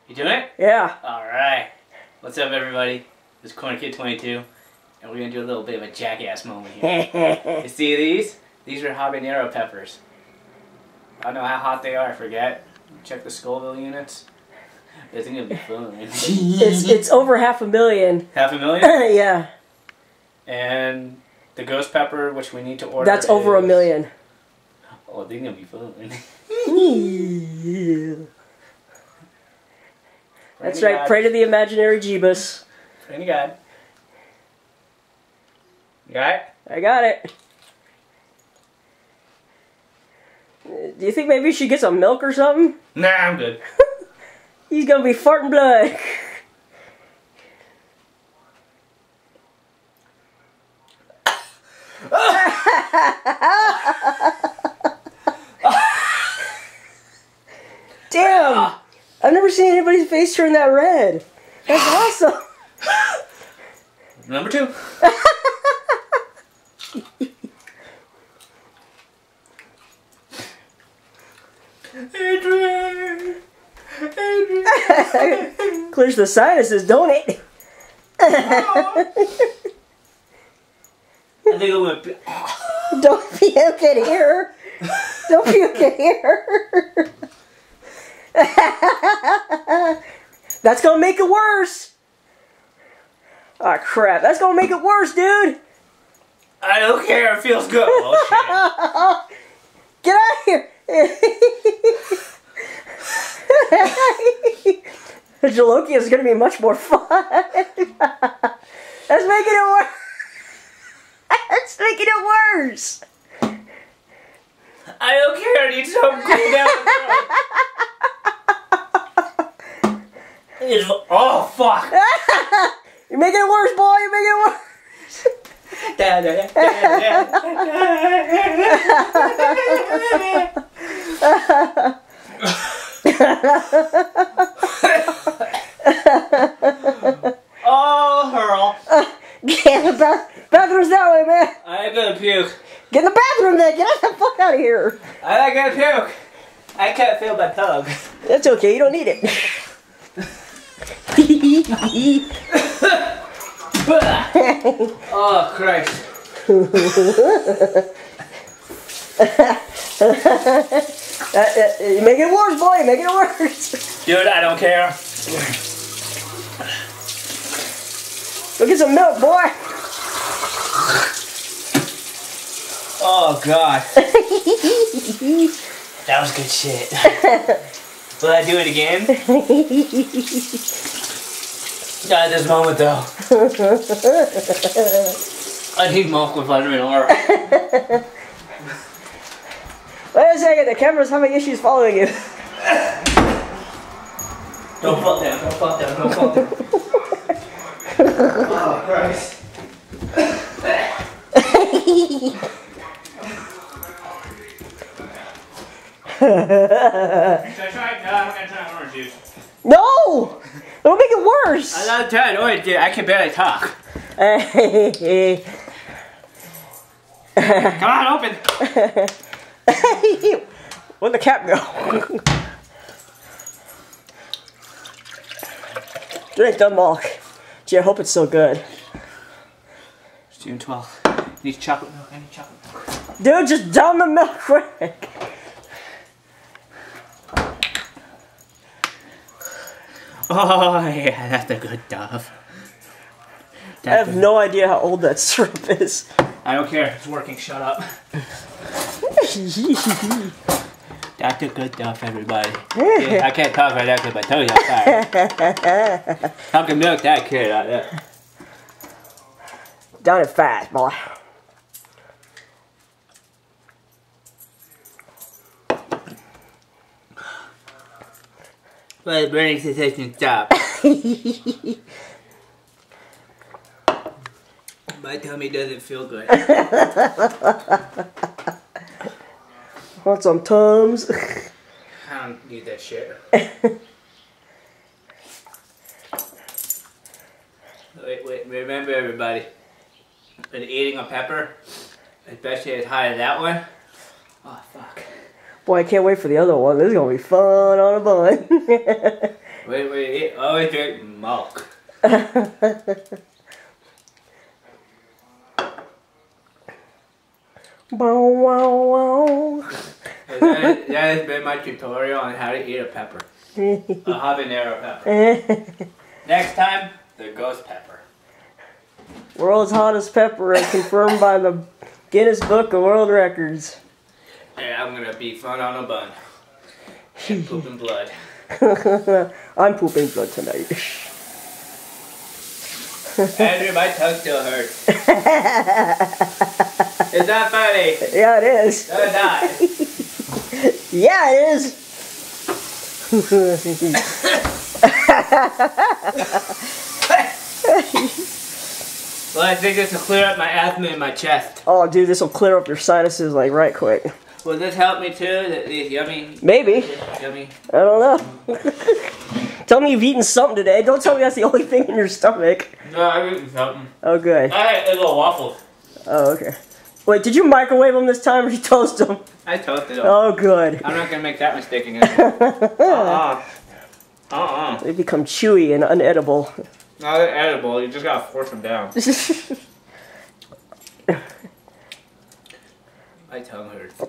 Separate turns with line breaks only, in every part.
You doing it?
Yeah.
Alright. What's up, everybody? This is Corner Kid 22, and we're going to do a little bit of a jackass moment here. You see these? These are Jabenero peppers. I don't know how hot they are, I forget. Check the Scoville units. I think it'll be fun.
It's over 500,000.
500,000?
Yeah.
And the ghost pepper, which we need to order,
That's over 1 million.
Oh, I think it'll be fun.
Yeah. That's right, God. Pray to the imaginary Jeebus.
Pray to God. You got it?
I got it. Do you think maybe she gets some milk or something?
Nah, I'm good.
He's gonna be farting blood. Damn! I've never seen anybody's face turn that red. That's awesome.
Number 2. Adrian! Adrian!
Clears the sinuses, don't it?
I think it went.
Don't puke in here. Don't puke in here. That's gonna make it worse. Oh crap, that's gonna make it worse, dude.
I don't care, it feels good. Oh, shit.
Get out of here. Jalokia is gonna be much more fun. That's making it worse. That's making it worse.
I don't care, I need something cool down. Oh, fuck.
You're making it worse, boy. You're making it worse.
Oh, Hurl.
Get in the bathroom's that way, man.
I gotta puke.
Get in the bathroom, then. Get the fuck out of here.
I gotta puke. I can't feel my tongue.
That's okay. You don't need it.
Oh, Christ.
You make it worse, boy. You make it worse.
Dude, I don't care.
Go get some milk, boy.
Oh, God. That was good shit. Will I do it again? Not at this moment, though. I need milk with vitamin R.
Wait a second, the camera's having issues following you.
Don't fall down, don't fall down, don't fall down. Oh, Christ. Should I try it? No, I'm not gonna try orange juice.
No! It'll make it worse!
I'm not trying orange juice. I can barely talk. Come on, open!
Where'd the cap go? Drink the milk. Gee, I hope it's so good.
It's June 12th. Need chocolate milk. I need chocolate milk.
Dude, just down the milk quick.
Oh, yeah, that's the good stuff.
I have no idea how old that syrup is.
I don't care. It's working. Shut up. That's the good stuff, everybody. Yeah, I can't talk right now because my tongue's on fire. How can milk that kid out there?
Down it fast, boy.
Well, the burning sensation stop. My tummy doesn't feel good.
Want some Tums?
I don't need that shit. Wait, remember everybody, when eating a pepper, especially as high as that one, oh fuck.
Boy, I can't wait for the other one. This is gonna be fun on a bun.
Wait, always drink milk.
Wow, wow, wow.
That has been my tutorial on how to eat a pepper. A habanero pepper. Next time, the ghost pepper.
World's hottest pepper as confirmed by the Guinness Book of World Records.
And I'm gonna be fun on a bun. And pooping blood.
I'm pooping blood tonight.
Andrew, my tongue still hurts. Is that funny?
Yeah, it is.
No, it's not.
Yeah, it is.
Well, I think this will clear up my asthma in my chest.
Oh, dude, this will clear up your sinuses like right quick.
Will this help me too? These yummy.
Maybe.
Yummy.
I don't know. Tell me you've eaten something today. Don't tell me that's the only thing in your stomach.
No, I've eaten something.
Oh, good.
I had little waffles.
Oh, okay. Wait, did you microwave them this time or did you toast them?
I toasted them.
Oh, good.
I'm not gonna make that mistake again.
They become chewy and unedible.
Not edible. You just gotta force them down. My tongue hurts.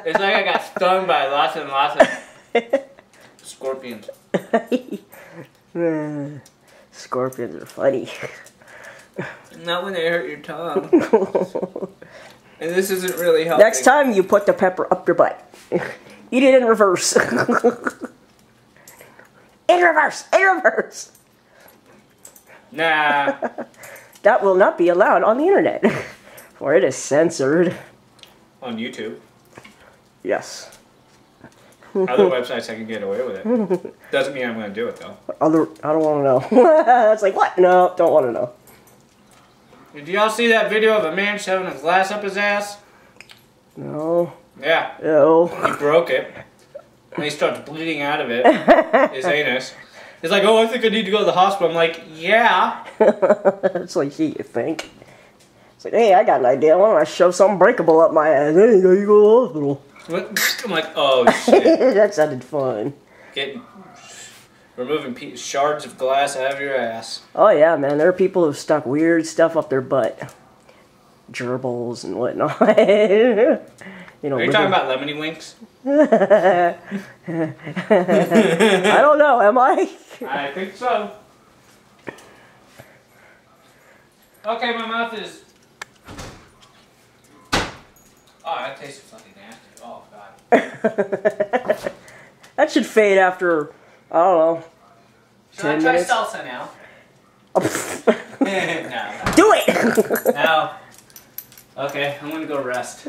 It's like I got stung by lots and lots of scorpions.
Scorpions are funny.
Not when they hurt your tongue. And this isn't really helping.
Next time you put the pepper up your butt. Eat it in reverse. In reverse! In reverse!
Nah.
That will not be allowed on the internet. For it is censored.
On YouTube.
Yes.
Other websites I can get away with it. Doesn't mean I'm going to do it though.
I don't want to know. It's like, what? No, don't want to know.
Did y'all see that video of a man shoving a glass up his ass?
No.
Yeah.
Ew.
He broke it. And he starts bleeding out of it. His anus. He's like, oh, I think I need to go to the hospital. I'm like, yeah.
It's like, gee, you think? It's like, hey, I got an idea. Why don't I shove something breakable up my ass? Hey, you go to the hospital.
I'm like, oh, shit.
That sounded fun.
Removing shards of glass out of your ass.
Oh, yeah, man. There are people who've stuck weird stuff up their butt. Gerbils and whatnot. You know,
are you talking about lemony winks?
I don't know, am I?
I think so. Okay, my mouth is... Oh, that tastes fucking nasty. Oh, God.
That should fade after, I don't know,
Should I
10
try
minutes?
salsa now? No.
Do it!
No. Okay, I'm gonna go rest.